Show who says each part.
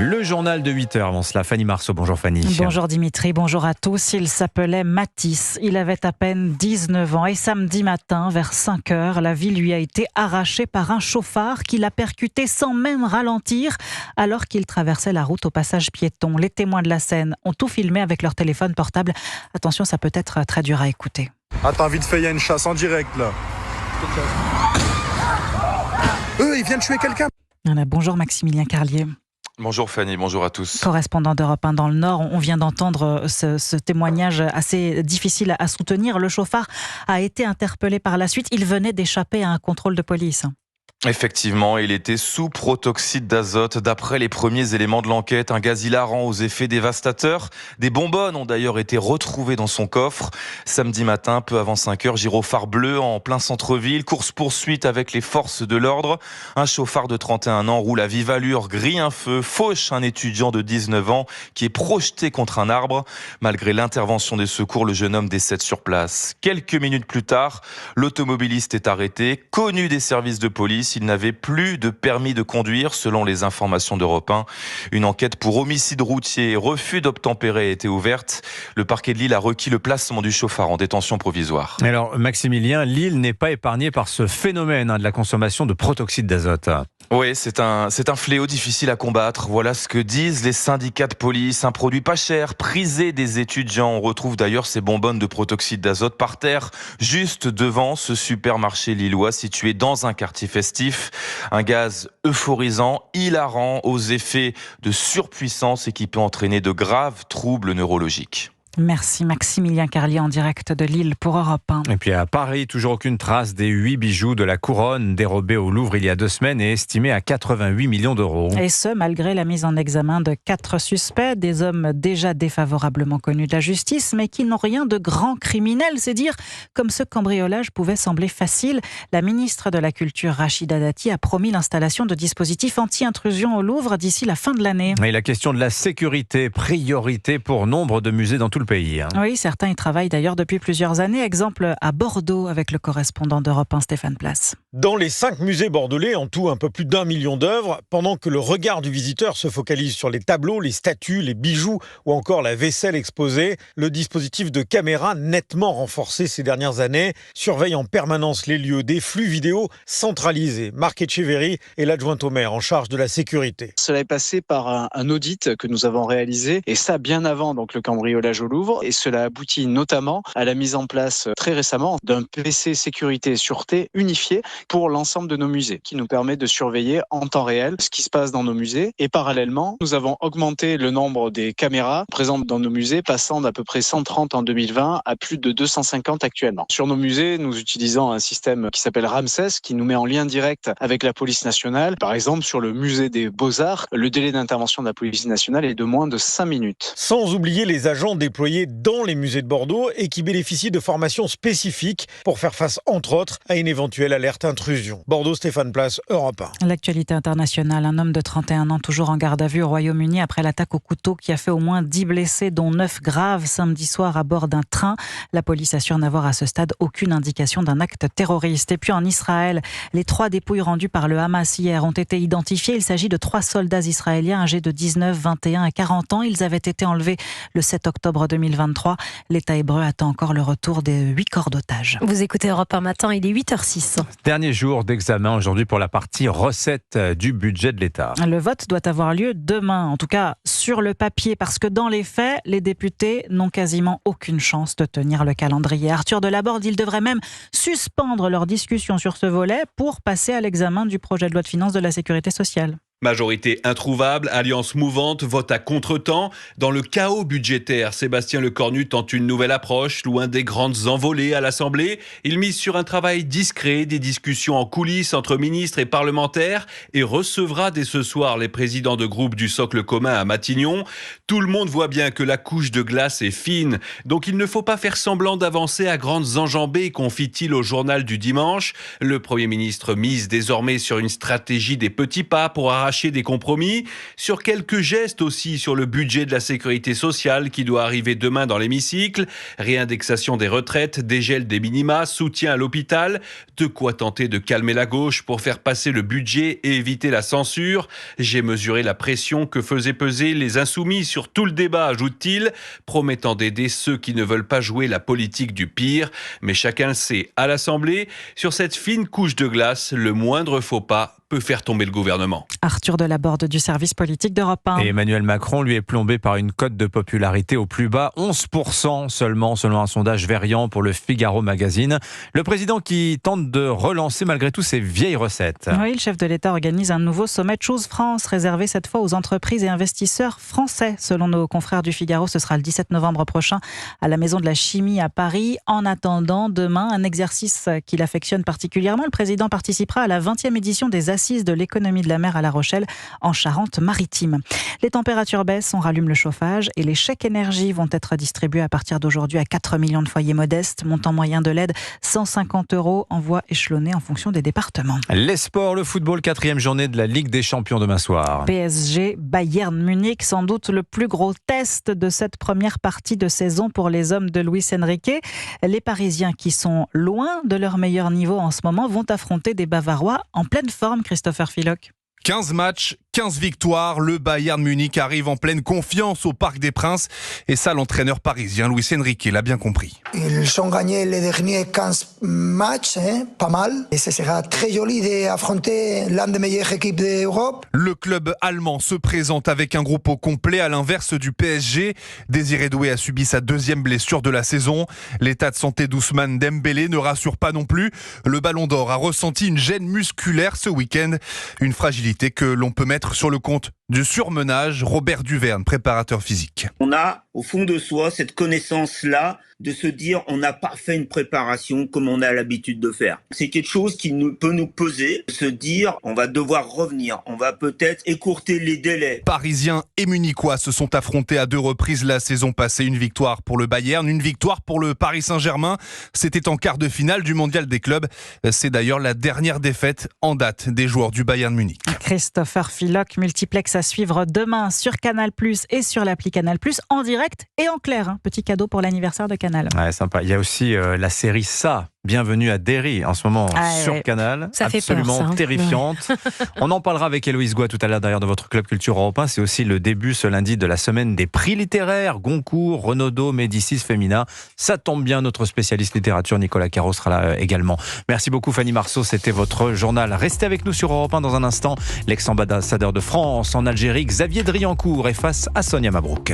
Speaker 1: Le journal de 8h avant cela. Fanny Marceau, bonjour Fanny.
Speaker 2: Bonjour Dimitri, bonjour à tous. Il s'appelait Mathis, il avait à peine 19 ans et samedi matin, vers 5h, la vie lui a été arrachée par un chauffard qui l'a percuté sans même ralentir alors qu'il traversait la route au passage piéton. Les témoins de la scène ont tout filmé avec leur téléphone portable. Attention, ça peut être très dur à écouter.
Speaker 3: Attends, vite fait, il y a une chasse en direct là. Ils viennent tuer quelqu'un.
Speaker 2: Voilà, bonjour Maximilien Carlier.
Speaker 4: Bonjour Fanny, bonjour à tous.
Speaker 2: Correspondant d'Europe 1 dans le Nord, on vient d'entendre ce témoignage assez difficile à soutenir. Le chauffard a été interpellé par la suite. Il venait d'échapper à un contrôle de police.
Speaker 4: Effectivement, il était sous protoxyde d'azote. D'après les premiers éléments de l'enquête, un gaz hilarant aux effets dévastateurs. Des bonbonnes ont d'ailleurs été retrouvées dans son coffre. Samedi matin, peu avant 5h, gyrophare bleu en plein centre-ville. Course-poursuite avec les forces de l'ordre. Un chauffard de 31 ans roule à vive allure, grille un feu, fauche un étudiant de 19 ans qui est projeté contre un arbre. Malgré l'intervention des secours, le jeune homme décède sur place. Quelques minutes plus tard, l'automobiliste est arrêté, connu des services de police. Il n'avait plus de permis de conduire, selon les informations d'Europe 1. Une enquête pour homicide routier et refus d'obtempérer a été ouverte. Le parquet de Lille a requis le placement du chauffard en détention provisoire.
Speaker 1: Alors, Maximilien, Lille n'est pas épargnée par ce phénomène de la consommation de protoxyde d'azote.
Speaker 4: Oui, c'est un fléau difficile à combattre. Voilà ce que disent les syndicats de police. Un produit pas cher, prisé des étudiants. On retrouve d'ailleurs ces bonbonnes de protoxyde d'azote par terre, juste devant ce supermarché lillois situé dans un quartier festif. Un gaz euphorisant, hilarant, aux effets de surpuissance et qui peut entraîner de graves troubles neurologiques.
Speaker 2: Merci Maximilien Carlier en direct de Lille pour Europe 1.
Speaker 1: Et puis à Paris, toujours aucune trace des 8 bijoux de la couronne dérobés au Louvre il y a 2 semaines et estimés à 88 millions d'euros.
Speaker 2: Et ce, malgré la mise en examen de 4 suspects, des hommes déjà défavorablement connus de la justice, mais qui n'ont rien de grand criminel. C'est dire comme ce cambriolage pouvait sembler facile. La ministre de la Culture, Rachida Dati, a promis l'installation de dispositifs anti-intrusion au Louvre d'ici la fin de l'année.
Speaker 1: Et la question de la sécurité, priorité pour nombre de musées dans tout le pays.
Speaker 2: Oui, certains y travaillent d'ailleurs depuis plusieurs années. Exemple à Bordeaux avec le correspondant d'Europe 1, Stéphane Place.
Speaker 5: Dans les 5 musées bordelais, en tout un peu plus d'1 million d'œuvres, pendant que le regard du visiteur se focalise sur les tableaux, les statues, les bijoux ou encore la vaisselle exposée, le dispositif de caméra, nettement renforcé ces dernières années, surveille en permanence les lieux, des flux vidéo centralisés. Marc Etcheverry est l'adjoint au maire en charge de la sécurité.
Speaker 6: Cela est passé par un audit que nous avons réalisé, et ça bien avant donc le cambriolage au Louvre, et cela aboutit notamment à la mise en place très récemment d'un PC sécurité et sûreté unifié pour l'ensemble de nos musées, qui nous permet de surveiller en temps réel ce qui se passe dans nos musées. Et parallèlement, nous avons augmenté le nombre des caméras présentes dans nos musées, passant d'à peu près 130 en 2020 à plus de 250 actuellement. Sur nos musées, nous utilisons un système qui s'appelle Ramsès, qui nous met en lien direct avec la police nationale. Par exemple, sur le musée des Beaux-Arts, le délai d'intervention de la police nationale est de moins de 5 minutes.
Speaker 5: Sans oublier les agents déployés dans les musées de Bordeaux et qui bénéficient de formations spécifiques pour faire face, entre autres, à une éventuelle alerte intrusion. Bordeaux, Stéphane Place, Europe 1.
Speaker 2: L'actualité internationale, un homme de 31 ans toujours en garde à vue au Royaume-Uni après l'attaque au couteau qui a fait au moins 10 blessés, dont 9 graves samedi soir à bord d'un train. La police assure n'avoir à ce stade aucune indication d'un acte terroriste. Et puis en Israël, les 3 dépouilles rendues par le Hamas hier ont été identifiées. Il s'agit de 3 soldats israéliens âgés de 19, 21 et 40 ans. Ils avaient été enlevés le 7 octobre 2023. L'État hébreu attend encore le retour des 8 corps d'otages.
Speaker 7: Vous écoutez Europe 1 matin, il est 8h06.
Speaker 1: Dernier jour d'examen aujourd'hui pour la partie recette du budget de l'État.
Speaker 2: Le vote doit avoir lieu demain, en tout cas sur le papier, parce que dans les faits, les députés n'ont quasiment aucune chance de tenir le calendrier. Arthur Delaborde, ils devraient même suspendre leur discussion sur ce volet pour passer à l'examen du projet de loi de finances de la sécurité sociale.
Speaker 8: Majorité introuvable, alliance mouvante, vote à contretemps. Dans le chaos budgétaire, Sébastien Lecornu tente une nouvelle approche, loin des grandes envolées à l'Assemblée. Il mise sur un travail discret, des discussions en coulisses entre ministres et parlementaires et recevra dès ce soir les présidents de groupe du socle commun à Matignon. Tout le monde voit bien que la couche de glace est fine, donc il ne faut pas faire semblant d'avancer à grandes enjambées, confie-t-il au journal du dimanche. Le Premier ministre mise désormais sur une stratégie des petits pas pour arracher arracher des compromis, sur quelques gestes aussi sur le budget de la sécurité sociale qui doit arriver demain dans l'hémicycle, réindexation des retraites, dégel des minima, soutien à l'hôpital, de quoi tenter de calmer la gauche pour faire passer le budget et éviter la censure. J'ai mesuré la pression que faisaient peser les insoumis sur tout le débat, ajoute-t-il, promettant d'aider ceux qui ne veulent pas jouer la politique du pire. Mais chacun le sait, à l'Assemblée, sur cette fine couche de glace, le moindre faux pas peut faire tomber le gouvernement.
Speaker 2: Arthur Delaborde du service politique d'Europe 1.
Speaker 1: Et Emmanuel Macron, lui, est plombé par une cote de popularité au plus bas, 11% seulement, selon un sondage Verian pour le Figaro Magazine. Le président qui tente de relancer malgré tout ses vieilles recettes.
Speaker 2: Oui, le chef de l'État organise un nouveau sommet Choose France, réservé cette fois aux entreprises et investisseurs français. Selon nos confrères du Figaro, ce sera le 17 novembre prochain à la Maison de la Chimie à Paris. En attendant, demain, un exercice qu'il affectionne particulièrement. Le président participera à la 20e édition des Assises de l'économie de la mer à La Rochelle, en Charente-Maritime. Les températures baissent, on rallume le chauffage et les chèques énergie vont être distribués à partir d'aujourd'hui à 4 millions de foyers modestes. Montant moyen de l'aide, 150 €, envoi échelonné en fonction des départements.
Speaker 1: Les sports, le football, 4e journée de la Ligue des Champions demain soir.
Speaker 2: PSG, Bayern Munich, sans doute le plus gros test de cette première partie de saison pour les hommes de Luis Enrique. Les Parisiens qui sont loin de leur meilleur niveau en ce moment vont affronter des Bavarois en pleine forme, Christopher Philoc.
Speaker 9: 15 matchs, 15 victoires, le Bayern Munich arrive en pleine confiance au Parc des Princes et ça l'entraîneur parisien Luis Enrique l'a bien compris.
Speaker 10: Ils ont gagné les derniers 15 matchs, pas mal, et ce sera très joli d'affronter l'une des meilleures équipes d'Europe.
Speaker 9: Le club allemand se présente avec un groupe au complet à l'inverse du PSG. Désiré Doué a subi sa 2e blessure de la saison. L'état de santé d'Ousmane Dembélé ne rassure pas non plus. Le Ballon d'Or a ressenti une gêne musculaire ce week-end, une fragilité que l'on peut mettre sur le compte du surmenage. Robert Duverne, préparateur physique.
Speaker 11: On a au fond de soi cette connaissance-là de se dire on n'a pas fait une préparation comme on a l'habitude de faire. C'est quelque chose qui peut nous peser, se dire on va devoir revenir, on va peut-être écourter les délais.
Speaker 9: Parisiens et Munichois se sont affrontés à 2 reprises la saison passée. Une victoire pour le Bayern, une victoire pour le Paris Saint-Germain. C'était en quart de finale du mondial des clubs. C'est d'ailleurs la dernière défaite en date des joueurs du Bayern Munich.
Speaker 2: Christopher Philoc, multiplex à suivre demain sur Canal+ et sur l'appli Canal+, en direct et en clair. Petit cadeau pour l'anniversaire de Canal.
Speaker 1: Ouais, sympa. Il y a aussi la série Ça, Bienvenue à Derry, en ce moment sur Canal.
Speaker 7: Ça fait
Speaker 1: absolument
Speaker 7: peur, ça, hein.
Speaker 1: terrifiante. On en parlera avec Héloïse Goua tout à l'heure, d'ailleurs, de votre Club Culture Europe 1. C'est aussi le début ce lundi de la semaine des prix littéraires. Goncourt, Renaudot, Médicis, Femina. Ça tombe bien, notre spécialiste littérature Nicolas Caro sera là également. Merci beaucoup Fanny Marceau, c'était votre journal. Restez avec nous sur Europe 1 dans un instant. L'ex-ambassadeur de France en Algérie, Xavier Driancourt, est face à Sonia Mabrouk.